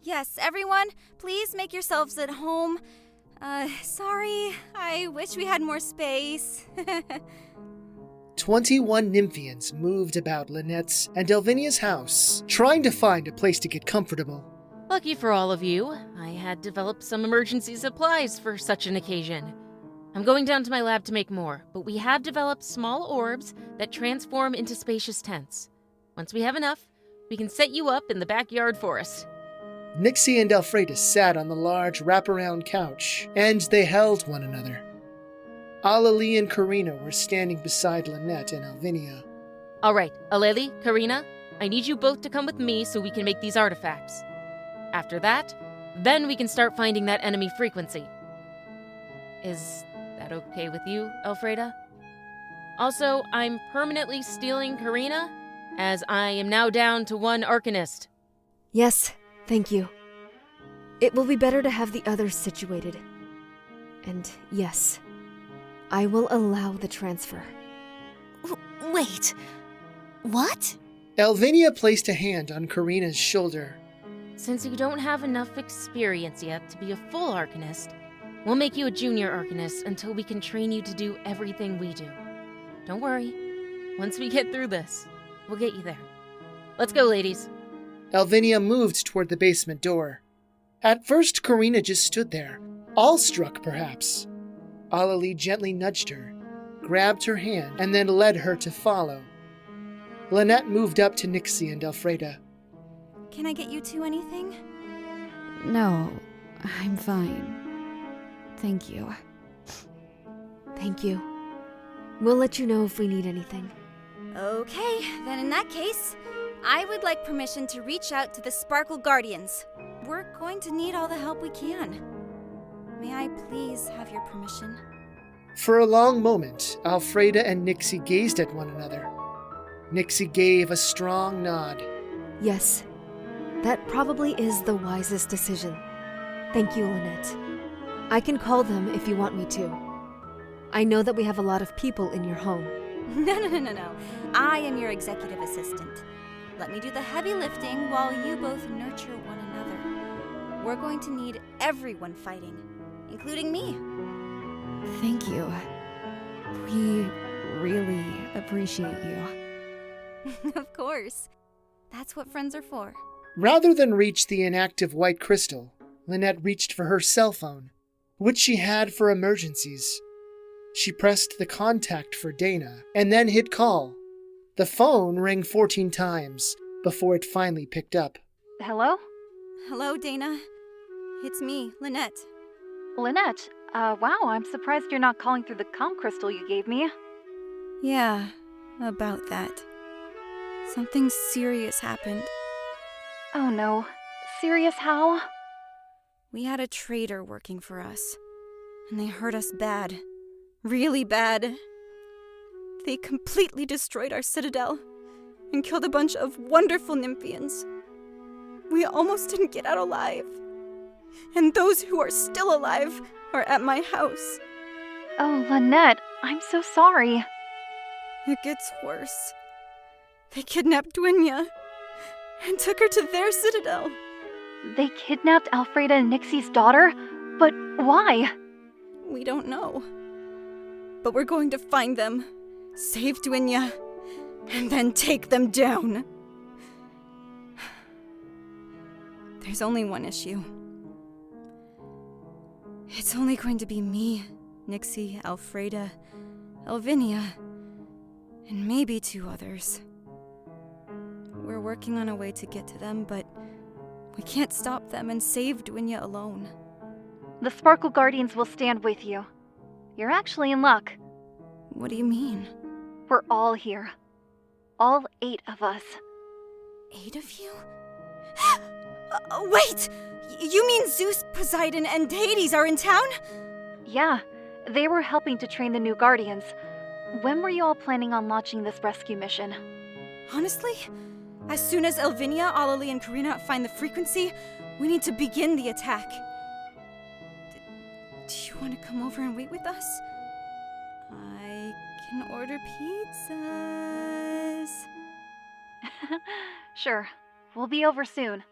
Yes, everyone, please make yourselves at home. Sorry, I wish we had more space. 21 Nymphians moved about Linnet's and Elvinia's house, trying to find a place to get comfortable. Lucky for all of you, I had developed some emergency supplies for such an occasion. I'm going down to my lab to make more, but we have developed small orbs that transform into spacious tents. Once we have enough, we can set you up in the backyard for us. Nixie and Alfreda sat on the large wraparound couch, and they held one another. Alali and Karina were standing beside Linnet and Elvinia. All right, Aleli, Karina, I need you both to come with me so we can make these artifacts. After that, then we can start finding that enemy frequency. Is that okay with you, Alfreda? Also, I'm permanently stealing Karina, as I am now down to one Arcanist. Yes, thank you. It will be better to have the others situated. And yes, I will allow the transfer. Wait, what? Elvinia placed a hand on Karina's shoulder. Since you don't have enough experience yet to be a full Arcanist, we'll make you a junior Arcanist until we can train you to do everything we do. Don't worry. Once we get through this, we'll get you there. Let's go, ladies. Elvinia moved toward the basement door. At first, Karina just stood there, awestruck perhaps. Alali gently nudged her, grabbed her hand, and then led her to follow. Linnet moved up to Nixie and Alfreda. Can I get you two anything? No, I'm fine. Thank you. Thank you. We'll let you know if we need anything. Okay, then in that case, I would like permission to reach out to the Sparkle Guardians. We're going to need all the help we can. May I please have your permission? For a long moment, Alfreda and Nixie gazed at one another. Nixie gave a strong nod. Yes, that probably is the wisest decision. Thank you, Linnet. I can call them if you want me to. I know that we have a lot of people in your home. No. I am your executive assistant. Let me do the heavy lifting while you both nurture one another. We're going to need everyone fighting, including me. Thank you. We really appreciate you. Of course. That's what friends are for. Rather than reach the inactive white crystal, Linnet reached for her cell phone, which she had for emergencies. She pressed the contact for Dana, and then hit call. The phone rang 14 times before it finally picked up. Hello? Hello, Dana. It's me, Linnet. Linnet? Wow, I'm surprised you're not calling through the comm crystal you gave me. Yeah, about that. Something serious happened. Oh no. Serious how? We had a traitor working for us, and they hurt us bad. Really bad. They completely destroyed our citadel and killed a bunch of wonderful Nymphians. We almost didn't get out alive. And those who are still alive are at my house. Oh, Linnet, I'm so sorry. It gets worse. They kidnapped Duinville and took her to their citadel. They kidnapped Alfreda and Nixie's daughter? But why? We don't know. But we're going to find them, save Duinville, and then take them down. There's only one issue. It's only going to be me, Nixie, Alfreda, Elvinia, and maybe 2 others. We're working on a way to get to them, but we can't stop them and save Duinville alone. The Sparkle Guardians will stand with you. You're actually in luck. What do you mean? We're all here. All 8 of us. 8 of you? Wait! You mean Zeus, Poseidon, and Hades are in town? Yeah, they were helping to train the new Guardians. When were you all planning on launching this rescue mission? Honestly, as soon as Elvinia, Alali, and Karina find the frequency, we need to begin the attack. Do you want to come over and wait with us? I can order pizzas. Sure, we'll be over soon.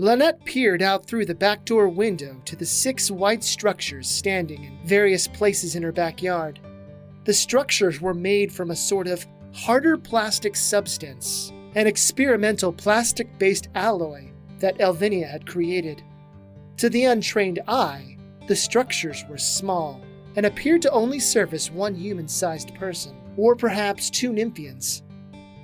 Linnet peered out through the back door window to the 6 white structures standing in various places in her backyard. The structures were made from a sort of harder plastic substance, an experimental plastic-based alloy that Elvinia had created. To the untrained eye, the structures were small and appeared to only service one human-sized person, or perhaps 2 Nymphians.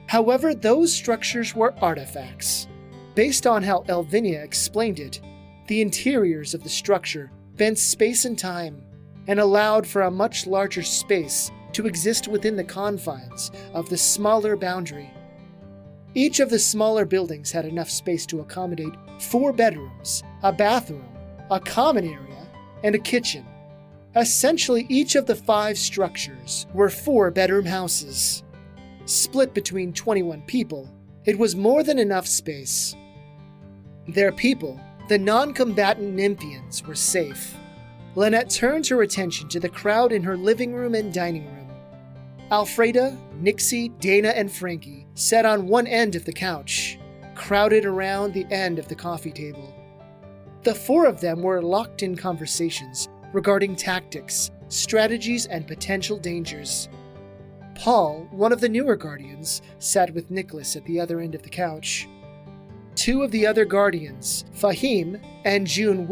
However, those structures were artifacts. Based on how Elvinia explained it, the interiors of the structure bent space and time and allowed for a much larger space to exist within the confines of the smaller boundary. Each of the smaller buildings had enough space to accommodate 4 bedrooms, a bathroom, a common area, and a kitchen. Essentially, each of the 5 structures were 4-bedroom houses. Split between 21 people, it was more than enough space. Their people, the non-combatant Nymphians, were safe. Linnet turned her attention to the crowd in her living room and dining room. Alfreda, Nixie, Dana, and Frankie sat on one end of the couch, crowded around the end of the coffee table. The 4 of them were locked in conversations regarding tactics, strategies, and potential dangers. Paul, one of the newer Guardians, sat with Nicholas at the other end of the couch. 2 of the other Guardians, Faheem and Joon,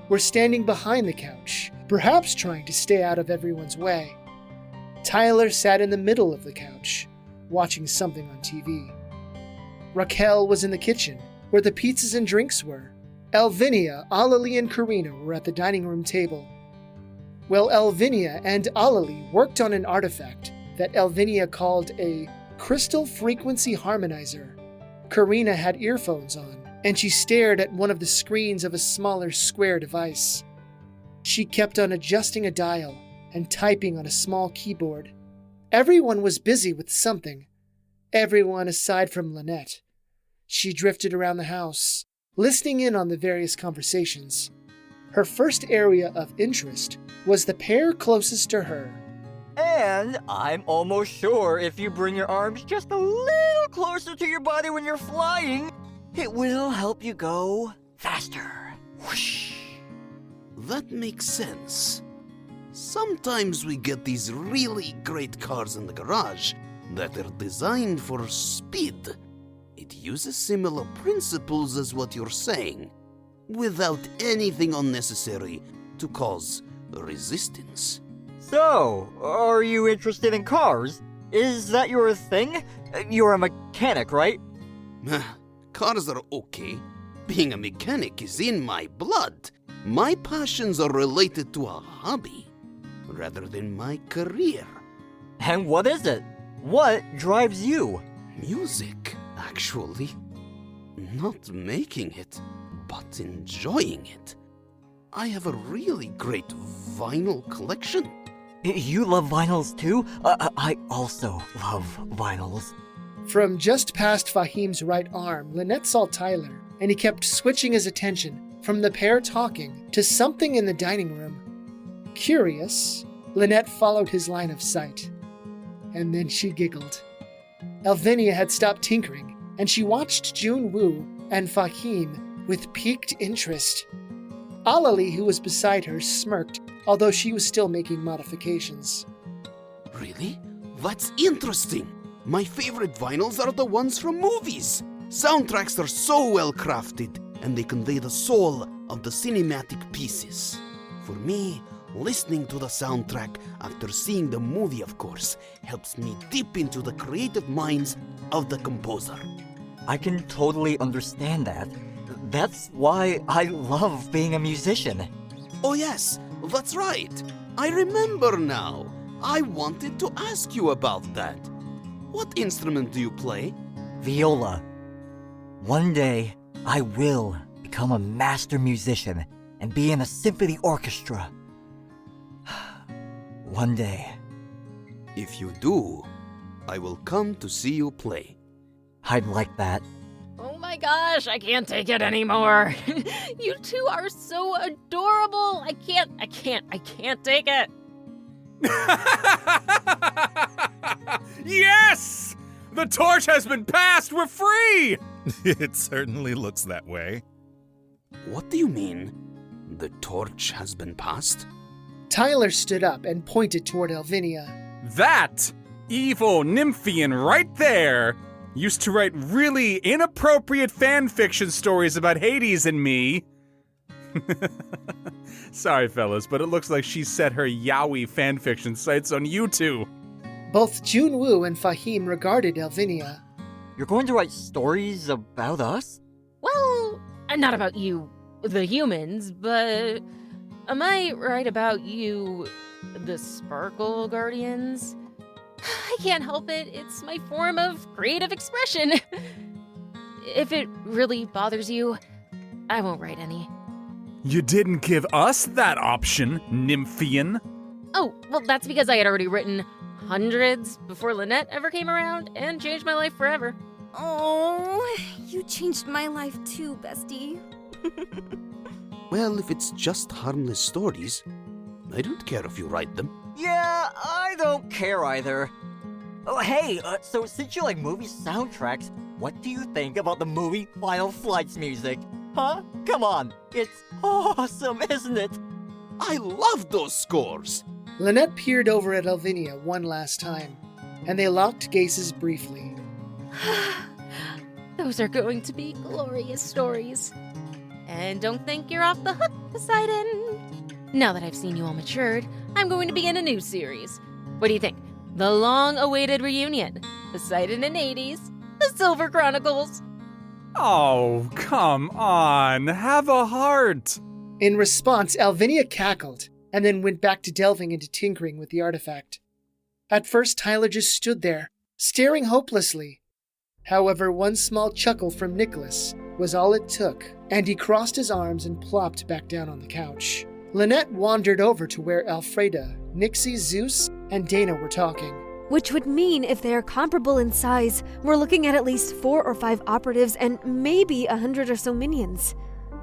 were standing behind the couch, perhaps trying to stay out of everyone's way. Tyler sat in the middle of the couch, watching something on TV. Raquel was in the kitchen, where the pizzas and drinks were. Elvinia, Alali, and Karina were at the dining room table. Well, Elvinia and Alali worked on an artifact that Elvinia called a crystal frequency harmonizer. Karina had earphones on, and she stared at one of the screens of a smaller square device. She kept on adjusting a dial and typing on a small keyboard. Everyone was busy with something. Everyone aside from Linnet. She drifted around the house, listening in on the various conversations. Her first area of interest was the pair closest to her. And I'm almost sure if you bring your arms just a little closer to your body when you're flying, it will help you go faster. Whoosh. That makes sense. Sometimes we get these really great cars in the garage that are designed for speed. It uses similar principles as what you're saying, without anything unnecessary to cause resistance. So, are you interested in cars? Is that your thing? You're a mechanic, right? Cars are okay. Being a mechanic is in my blood. My passions are related to a hobby, rather than my career. And what is it? What drives you? Music, actually. Not making it, but enjoying it. I have a really great vinyl collection. You love vinyls too? I also love vinyls. From just past Faheem's right arm, Linnet saw Tyler, and he kept switching his attention from the pair talking to something in the dining room. Curious, Linnet followed his line of sight. And then she giggled. Elvinia had stopped tinkering, and she watched Joon and Faheem with piqued interest. Alali, who was beside her, smirked, although she was still making modifications. Really? That's interesting. My favorite vinyls are the ones from movies. Soundtracks are so well crafted, and they convey the soul of the cinematic pieces. For me, listening to the soundtrack after seeing the movie, of course, helps me deep into the creative minds of the composer. I can totally understand that. That's why I love being a musician. Oh yes, that's right. I remember now. I wanted to ask you about that. What instrument do you play? Viola. One day, I will become a master musician and be in a symphony orchestra. One day. If you do, I will come to see you play. I'd like that. Oh my gosh, I can't take it anymore. You two are so adorable. I can't take it. Yes! The torch has been passed! We're free! It certainly looks that way. What do you mean? The torch has been passed? Tyler stood up and pointed toward Elvinia. That evil Nymphian right there used to write really inappropriate fan fiction stories about Hades and me. Sorry, fellas, but it looks like she set her yaoi fanfiction sites on you two. Both Junwoo and Faheem regarded Elvinia. You're going to write stories about us? Well, not about you, the humans, but am I right about you, the Sparkle Guardians? I can't help it. It's my form of creative expression. If it really bothers you, I won't write any. You didn't give us that option, Nymphian. Oh, well, that's because I had already written hundreds before Linnet ever came around and changed my life forever. Oh, you changed my life too, bestie. Well, if it's just harmless stories, I don't care if you write them. Yeah, I don't care either. Oh, hey, so since you like movie soundtracks, what do you think about the movie Final Flight's music? Huh? Come on, it's awesome, isn't it? I love those scores! Linnet peered over at Elvinia one last time, and they locked gazes briefly. Those are going to be glorious stories. And don't think you're off the hook, Poseidon. Now that I've seen you all matured, I'm going to begin a new series. What do you think? The long-awaited reunion. Poseidon and Hades, the Silver Chronicles. Oh, come on, have a heart. In response, Elvinia cackled, and then went back to delving into tinkering with the artifact. At first, Tyler just stood there, staring hopelessly. However, one small chuckle from Nicholas was all it took, and he crossed his arms and plopped back down on the couch. Linnet wandered over to where Alfreda, Nixie, Zeus, and Dana were talking. Which would mean if they are comparable in size, we're looking at least 4 or 5 operatives and maybe 100 or so minions.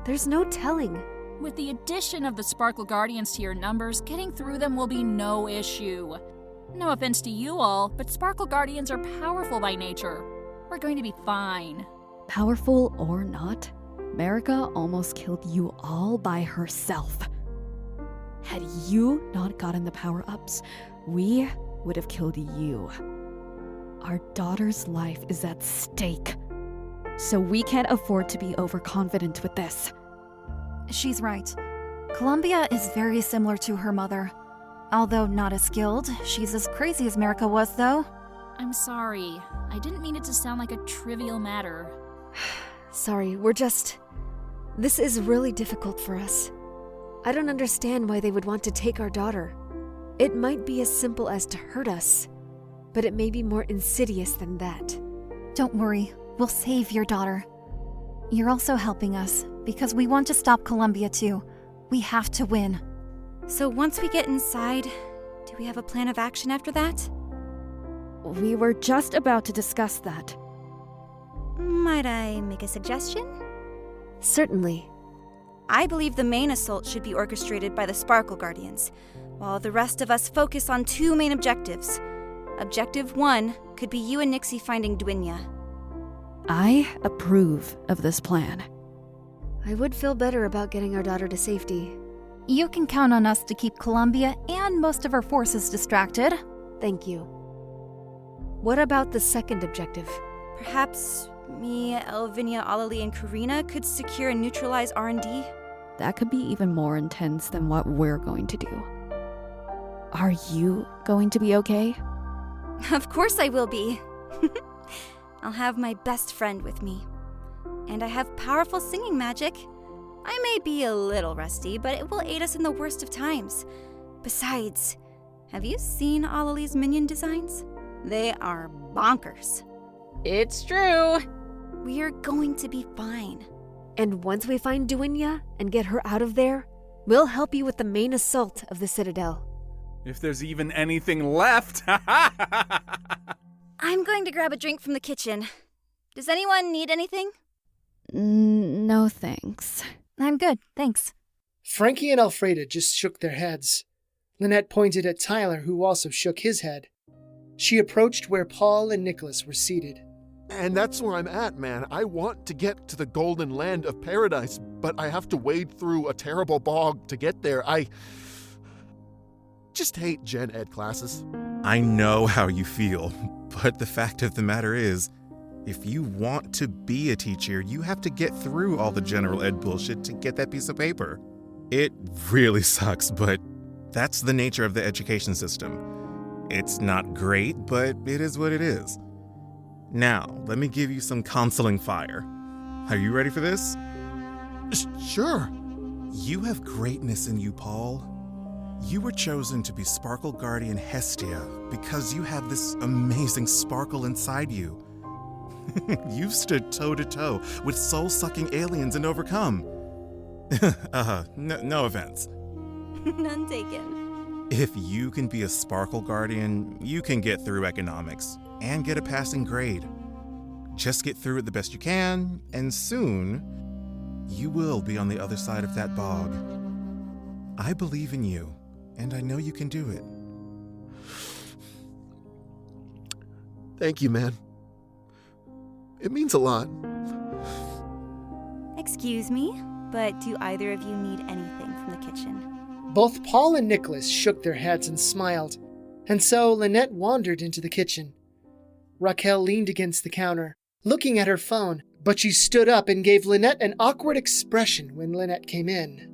There's no telling. With the addition of the Sparkle Guardians to your numbers, getting through them will be no issue. No offense to you all, but Sparkle Guardians are powerful by nature. We're going to be fine. Powerful or not, Merica almost killed you all by herself. Had you not gotten the power-ups, we would have killed you. Our daughter's life is at stake, so we can't afford to be overconfident with this. She's right. Columbia is very similar to her mother. Although not as skilled, she's as crazy as Merica was, though. I'm sorry. I didn't mean it to sound like a trivial matter. Sorry, this is really difficult for us. I don't understand why they would want to take our daughter. It might be as simple as to hurt us, but it may be more insidious than that. Don't worry, we'll save your daughter. You're also helping us, because we want to stop Columbia too. We have to win. So once we get inside, do we have a plan of action after that? We were just about to discuss that. Might I make a suggestion? Certainly. I believe the main assault should be orchestrated by the Sparkle Guardians, while the rest of us focus on 2 main objectives. Objective 1 could be you and Nixie finding Duinville. I approve of this plan. I would feel better about getting our daughter to safety. You can count on us to keep Columbia and most of our forces distracted. Thank you. What about the second objective? Perhaps me, Elvinia, Alali, and Karina could secure and neutralize R&D? That could be even more intense than what we're going to do. Are you going to be okay? Of course I will be. I'll have my best friend with me. And I have powerful singing magic. I may be a little rusty, but it will aid us in the worst of times. Besides, have you seen Alali's minion designs? They are bonkers. It's true. We're going to be fine. And once we find Duinville and get her out of there, we'll help you with the main assault of the Citadel. If there's even anything left. I'm going to grab a drink from the kitchen. Does anyone need anything? No thanks. I'm good, thanks. Frankie and Alfreda just shook their heads. Linnet pointed at Tyler, who also shook his head. She approached where Paul and Nicholas were seated. And that's where I'm at, man. I want to get to the golden land of paradise, but I have to wade through a terrible bog to get there. I just hate gen ed classes. I know how you feel, but the fact of the matter is, if you want to be a teacher, you have to get through all the general ed bullshit to get that piece of paper. It really sucks, but that's the nature of the education system. It's not great, but it is what it is. Now, let me give you some counseling fire. Are you ready for this? Sure. You have greatness in you, Paul. You were chosen to be Sparkle Guardian Hestia because you have this amazing sparkle inside you. You've stood toe-to-toe with soul-sucking aliens and overcome. No offense. None taken. If you can be a Sparkle Guardian, you can get through economics and get a passing grade. Just get through it the best you can, and soon, you will be on the other side of that bog. I believe in you, and I know you can do it. Thank you, man. It means a lot. Excuse me, but do either of you need anything from the kitchen? Both Paul and Nicholas shook their heads and smiled, and so Linnet wandered into the kitchen. Raquel leaned against the counter, looking at her phone, but she stood up and gave Linnet an awkward expression when Linnet came in.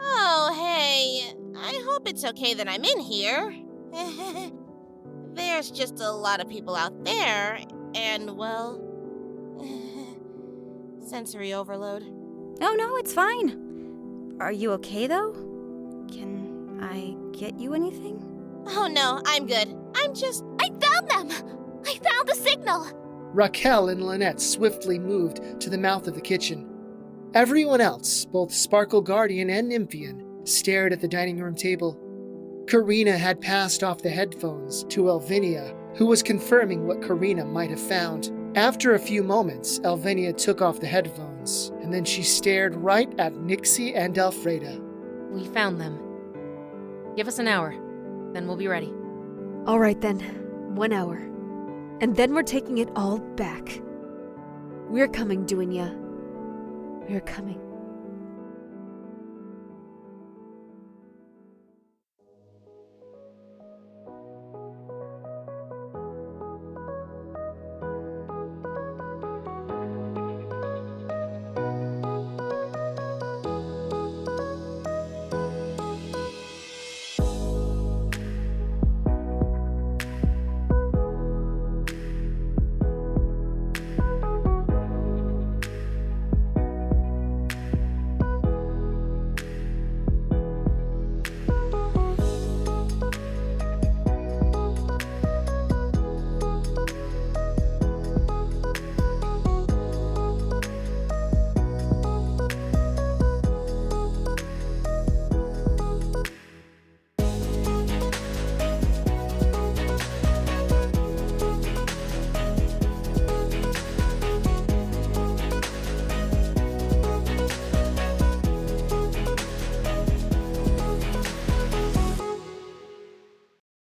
Oh, hey, I hope it's okay that I'm in here. There's just a lot of people out there, and, well, sensory overload. Oh no, it's fine. Are you okay though? Can I get you anything? Oh no, I'm good. I found them! I found the signal! Raquel and Linnet swiftly moved to the mouth of the kitchen. Everyone else, both Sparkle Guardian and Nymphian, stared at the dining room table. Karina had passed off the headphones to Elvinia, who was confirming what Karina might have found. After a few moments, Elvinia took off the headphones, and then she stared right at Nixie and Alfreda. We found them. Give us an hour, then we'll be ready. All right then, 1 hour. And then we're taking it all back. We're coming, Duinville. We're coming.